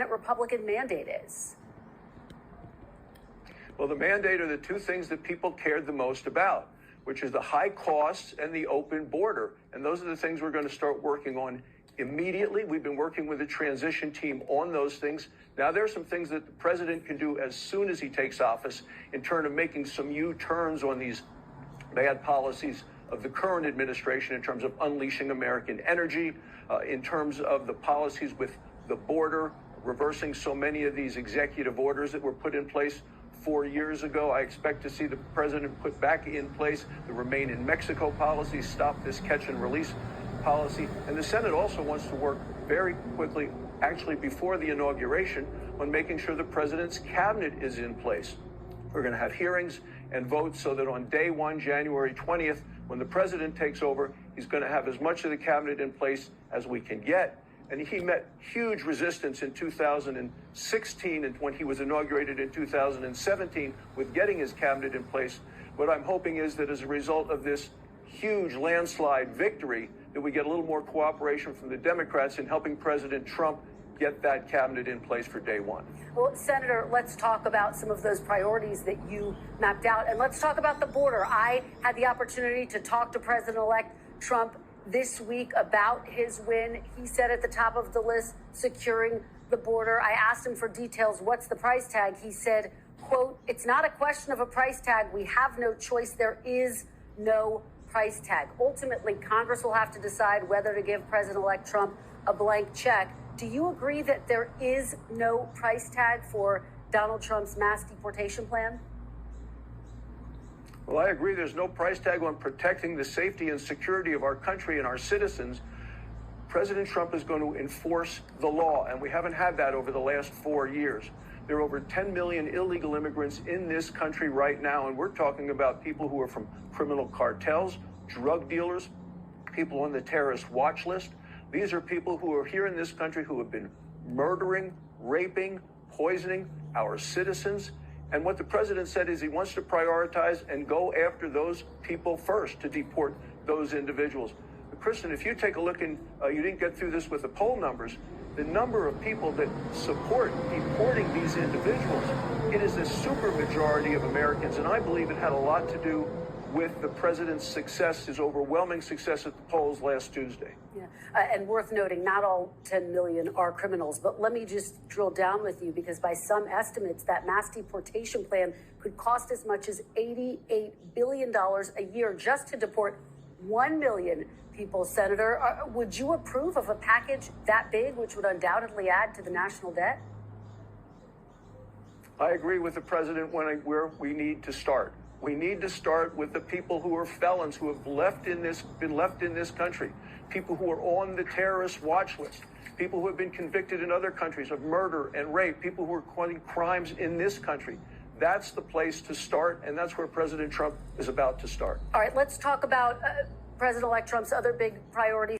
Republican mandate is? Well, the mandate are the two things that people cared the most about, which is the high costs and the open border. And those are the things we're going to start working on immediately. We've been working with the transition team on those things. Now, there are some things that the president can do as soon as he takes office in terms of making some U-turns on these bad policies of the current administration in terms of unleashing American energy, in terms of the policies with the border, reversing so many of these executive orders that were put in place 4 years ago. I expect to see the president put back in place the Remain in Mexico policy, stop this catch and release policy. And the Senate also wants to work very quickly, actually before the inauguration, on making sure the president's cabinet is in place. We're going to have hearings and votes so that on day one, January 20th, when the president takes over, he's going to have as much of the cabinet in place as we can get. And he met huge resistance in 2016 and when he was inaugurated in 2017 with getting his cabinet in place. What I'm hoping is that as a result of this huge landslide victory, that we get a little more cooperation from the Democrats in helping President Trump get that cabinet in place for day one. Well, Senator, let's talk about some of those priorities that you mapped out. And let's talk about the border. I had the opportunity to talk to President-elect Trump this week about his win. He said at the top of the list, securing the border. I asked him for details. What's the price tag? He said, quote, "It's not a question of a price tag. We have no choice. There is no price tag." Ultimately, Congress will have to decide whether to give President-elect Trump a blank check. Do you agree that there is no price tag for Donald Trump's mass deportation plan? Well, I agree there's no price tag on protecting the safety and security of our country and our citizens. President Trump is going to enforce the law, and we haven't had that over the last 4 years. There are over 10 million illegal immigrants in this country right now, and we're talking about people who are from criminal cartels, drug dealers, people on the terrorist watch list. These are people who are here in this country who have been murdering, raping, poisoning our citizens. And what the president said is he wants to prioritize and go after those people first, to deport those individuals. But Kristen, if you take a look, and you didn't get through this with the poll numbers, the number of people that support deporting these individuals, it is a super majority of Americans. And I believe it had a lot to do with the president's success, his overwhelming success at the polls last Tuesday. Yeah, and worth noting, not all 10 million are criminals. But let me just drill down with you, because by some estimates, that mass deportation plan could cost as much as $88 billion a year just to deport 1 million people. Senator, would you approve of a package that big, which would undoubtedly add to the national debt? I agree with the president where we need to start. We need to start with the people who are felons, who have been left in this country, people who are on the terrorist watch list, people who have been convicted in other countries of murder and rape, people who are committing crimes in this country. That's the place to start, and that's where President Trump is about to start. All right, let's talk about President-elect Trump's other big priorities.